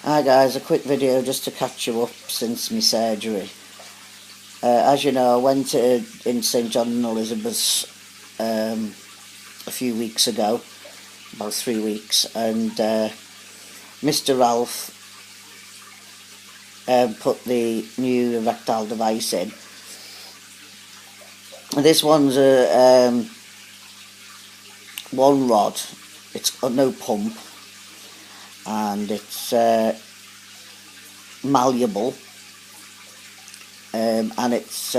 Hi guys, a quick video just to catch you up since my surgery. As you know, I went in St John and Elizabeth's a few weeks ago, about 3 weeks, and Mr Ralph put the new erectile device in. This one's a one rod, it's got no pump, and it's malleable, and it's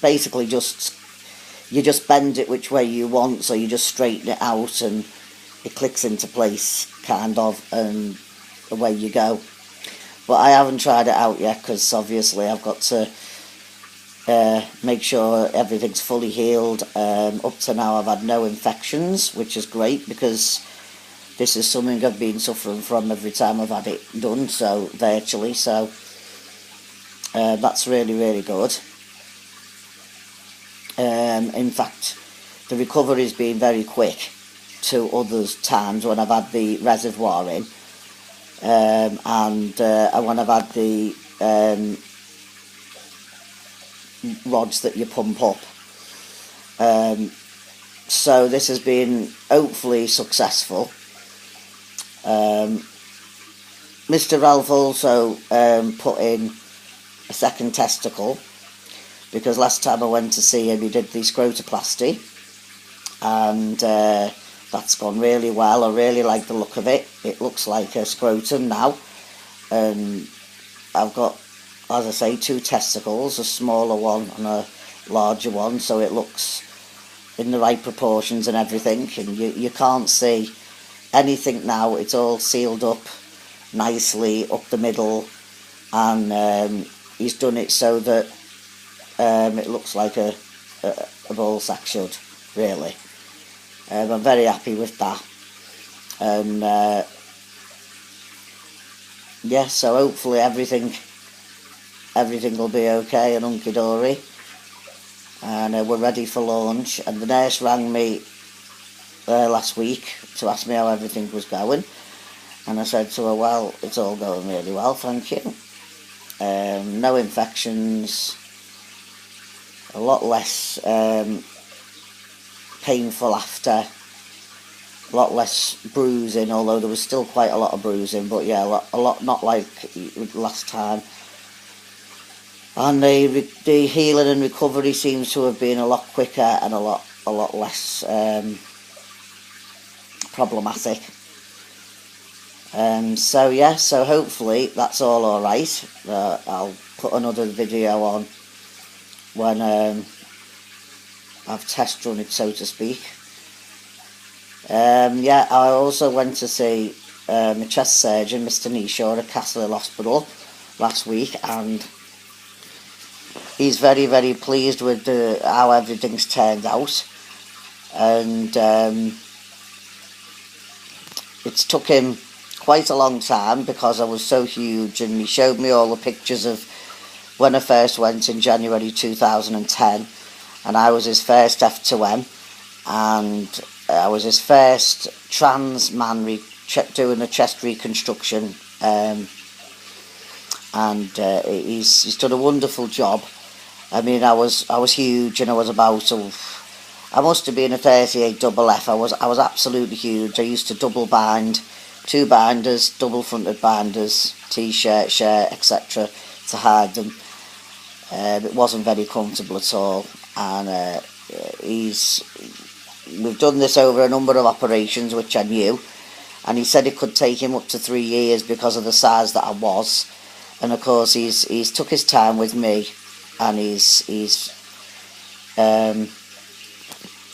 basically you just bend it which way you want, so you just straighten it out and it clicks into place, kind of, and away you go. But I haven't tried it out yet because obviously I've got to make sure everything's fully healed. Up to now I've had no infections, which is great because this is something I've been suffering from every time I've had it done, so virtually, so that's really, really good. In fact, the recovery's been very quick to other times when I've had the reservoir in, and when I've had the rods that you pump up. So this has been hopefully successful. Mr Ralph also put in a second testicle, because last time I went to see him he did the scrotoplasty, and that's gone really well. I really like the look of it. It looks like a scrotum now, and I've got, as I say, 2 testicles, a smaller one and a larger one, so it looks in the right proportions and everything, and you can't see anything now. It's all sealed up nicely up the middle, and he's done it so that it looks like a ball sack should, really. I'm very happy with that, and yeah, so hopefully everything will be okay and hunky-dory, and we're ready for launch. And the nurse rang me last week to ask me how everything was going, and I said to her, well, it's all going really well, thank you. No infections, a lot less painful after, a lot less bruising, although there was still quite a lot of bruising, but yeah, a lot not like last time. And the healing and recovery seems to have been a lot quicker and a lot less problematic. So yeah, so hopefully that's all alright. I'll put another video on when I've test run it, so to speak. Yeah, I also went to see my chest surgeon, Mr Nishaw, at Castle Hill Hospital last week, and he's very, very pleased with how everything's turned out. And it's took him quite a long time because I was so huge, and he showed me all the pictures of when I first went in January 2010, and I was his first F2M, and I was his first trans man doing a chest reconstruction, and he's done a wonderful job. I mean, I was huge, and I was about, I must have been a 38 double F. I was absolutely huge. I used to double bind, 2 binders, double fronted binders, t-shirt, shirt, etc. to hide them. It wasn't very comfortable at all, and we've done this over a number of operations, which I knew, and he said it could take him up to 3 years because of the size that I was. And of course he's took his time with me, and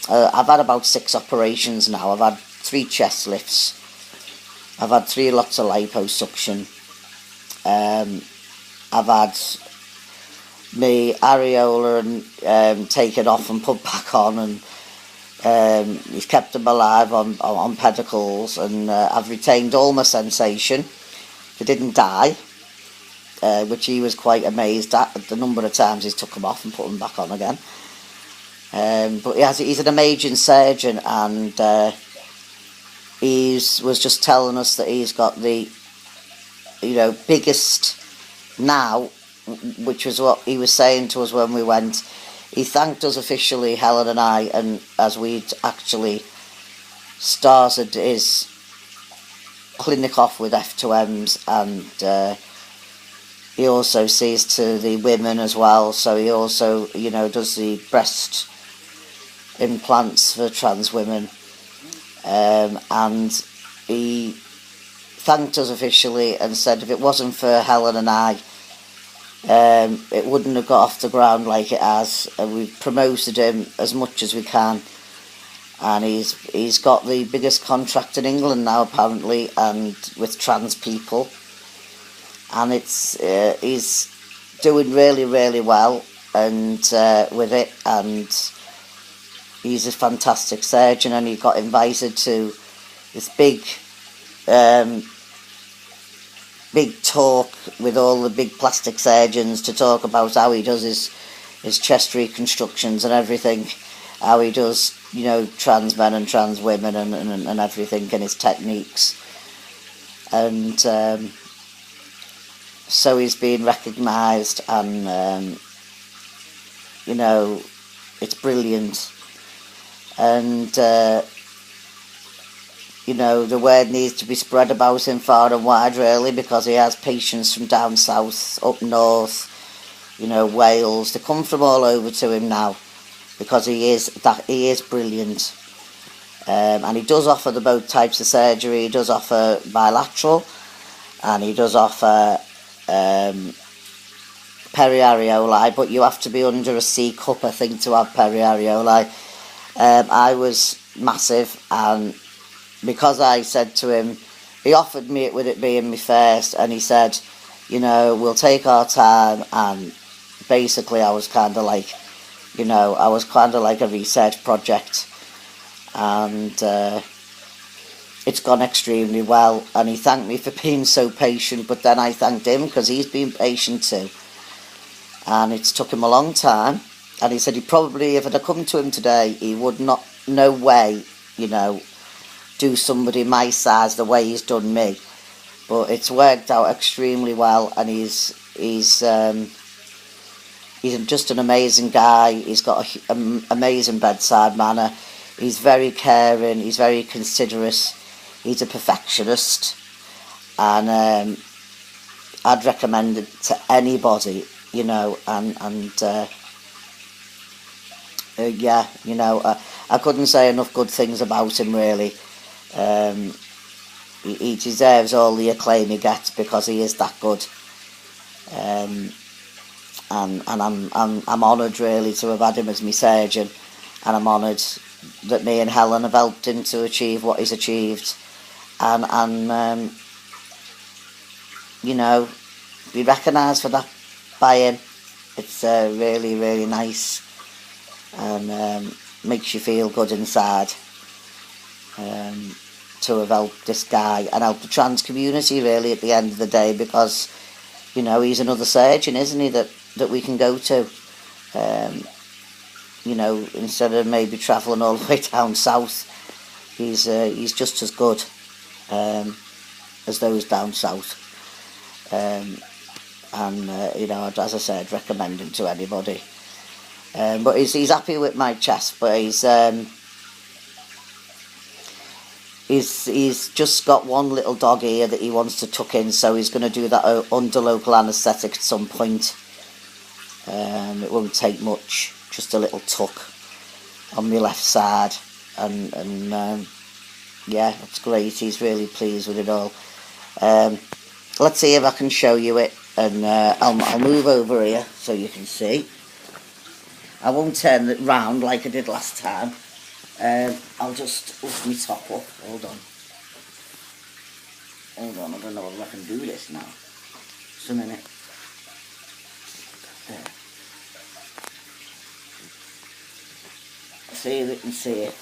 I've had about 6 operations now. I've had 3 chest lifts, I've had 3 lots of liposuction, I've had my areola taken off and put back on, and he's kept them alive on pedicles, and I've retained all my sensation. They didn't die, which he was quite amazed at the number of times he's took them off and put them back on again. But he's an amazing surgeon, and he was just telling us that he's got the biggest now, which was what he was saying to us when we went. He thanked us officially, Helen and I, and as we'd actually started his clinic off with F2Ms, and he also sees to the women as well, so he also, does the breast implants for trans women, and he thanked us officially and said if it wasn't for Helen and I, it wouldn't have got off the ground like it has, and we've promoted him as much as we can, and he's got the biggest contract in England now apparently, and with trans people, and he's doing really, really well and with it, and he's a fantastic surgeon, and he got invited to this big talk with all the big plastic surgeons to talk about how he does his chest reconstructions and everything, how he does, trans men and trans women and everything, and his techniques. And so he's being recognised, and, it's brilliant. And, the word needs to be spread about him far and wide, really, because he has patients from down south, up north, Wales. They come from all over to him now, because he is brilliant. And he does offer the both types of surgery. He does offer bilateral, and he does offer periareoli, but you have to be under a C cup, I think, to have periareoli. I was massive, and because I said to him, he offered me it with it being me first, and he said, we'll take our time, and basically I was kind of like, a research project, and it's gone extremely well, and he thanked me for being so patient, but then I thanked him because he's been patient too, and it's took him a long time, and he said he probably, if I'd have come to him today, he would not, no way, do somebody my size the way he's done me, but it's worked out extremely well, and he's just an amazing guy. He's got an amazing bedside manner. He's very caring, he's very considerate, he's a perfectionist, and I'd recommend it to anybody, I couldn't say enough good things about him, really. He deserves all the acclaim he gets because he is that good, and I'm honoured, really, to have had him as my surgeon, and I'm honoured that me and Helen have helped him to achieve what he's achieved, and be recognised for that by him. It's really, really nice, and makes you feel good inside, to have helped this guy and helped the trans community, really, at the end of the day, because he's another surgeon, isn't he, that we can go to, instead of maybe travelling all the way down south. He's just as good as those down south, and as I said, recommend him to anybody. But he's happy with my chest, but he's just got one little dog ear that he wants to tuck in, so he's going to do that under local anaesthetic at some point. It won't take much, just a little tuck on my left side, and yeah, that's great. He's really pleased with it all. Let's see if I can show you it, and I'll move over here so you can see. I won't turn it round like I did last time. I'll just lift my top up. Hold on, I don't know if I can do this now. Just a minute. There. See if you can see it.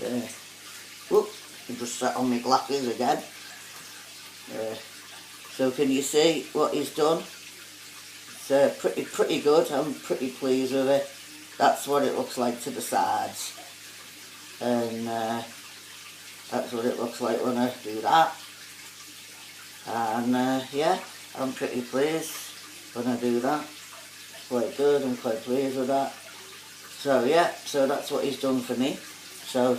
There. Whoops, I just sat on my glasses again. So can you see what he's done? It's pretty good. I'm pretty pleased with it. that's what it looks like to the sides. And that's what it looks like when I do that. And yeah, I'm pretty pleased when I do that. Quite good, I'm quite pleased with that. So yeah, so that's what he's done for me. So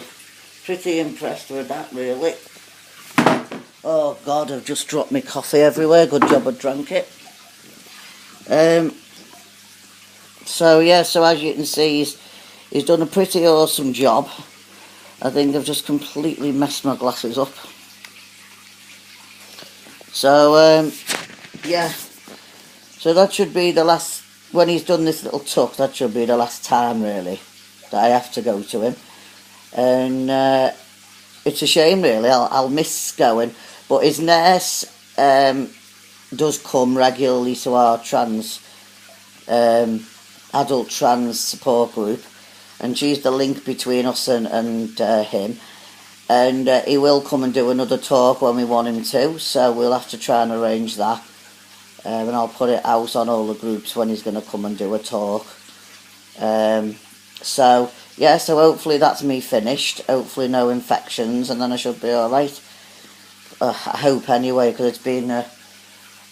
pretty impressed with that, really. Oh God, I've just dropped my coffee everywhere. Good job I drank it. So yeah, so as you can see, he's done a pretty awesome job. I think I've just completely messed my glasses up. So yeah, so that should be the last, when he's done this little tuck, that should be the last time really that I have to go to him. And it's a shame really, I'll miss going, but his nurse does come regularly to our adult trans support group, and she's the link between us and him. And he will come and do another talk when we want him to, so we'll have to try and arrange that. And I'll put it out on all the groups when he's going to come and do a talk. So yeah, so hopefully that's me finished. Hopefully no infections, and then I should be alright. I hope anyway, because it's been a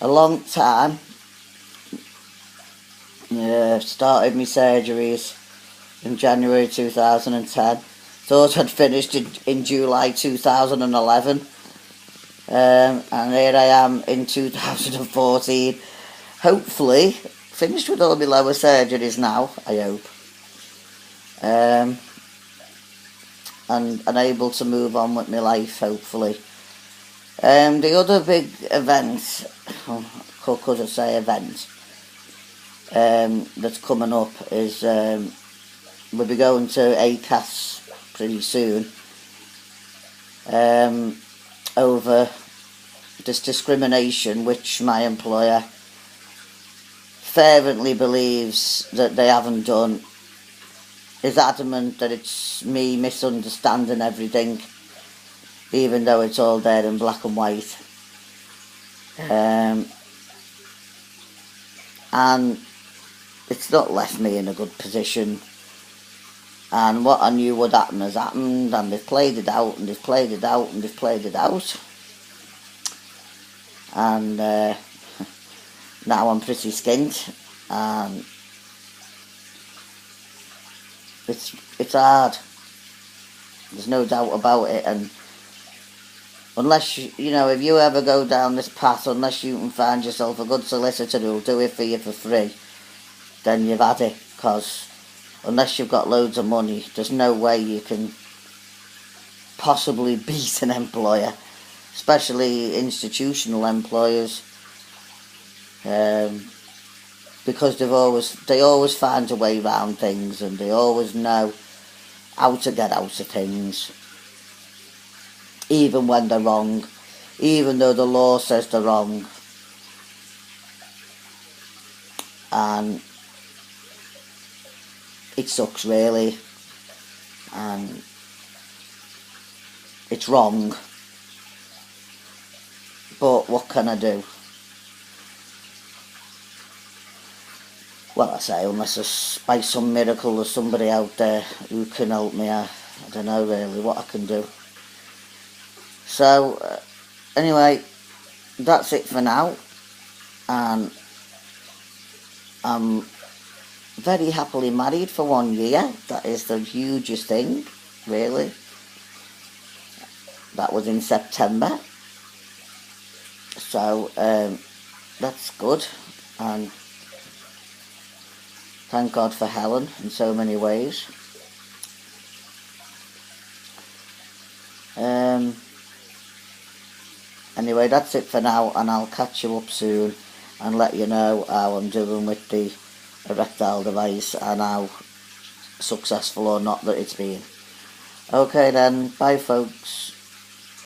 long time. Started my surgeries in January 2010. Thought I'd finished in July 2011. And here I am in 2014. Hopefully finished with all my lower surgeries now, I hope. And able to move on with my life, hopefully. The other big event, could I say event, that's coming up is we'll be going to ACAS pretty soon over this discrimination which my employer fervently believes that they haven't done. Is adamant that it's me misunderstanding everything, even though it's all there in black and white. And it's not left me in a good position. And what I knew would happen has happened, and they've played it out, and they've played it out, and they've played it out. And now I'm pretty skint, and it's hard. There's no doubt about it. And unless you know, if you ever go down this path, unless you can find yourself a good solicitor who'll do it for you for free, then you've had it. Because unless you've got loads of money, there's no way you can possibly beat an employer, especially institutional employers, because they always find a way around things, and they always know how to get out of things, even when they're wrong, even though the law says they're wrong. And it sucks really, and it's wrong, but what can I do? Well, I say, unless by some miracle there's somebody out there who can help me, I don't know really what I can do. So anyway, that's it for now, and I'm very happily married for 1 year. That is the hugest thing, really. That was in September. So that's good, and thank God for Helen in so many ways. Anyway, that's it for now, and I'll catch you up soon and let you know how I'm doing with the erectile device and how successful or not that it's been. Okay then, bye folks.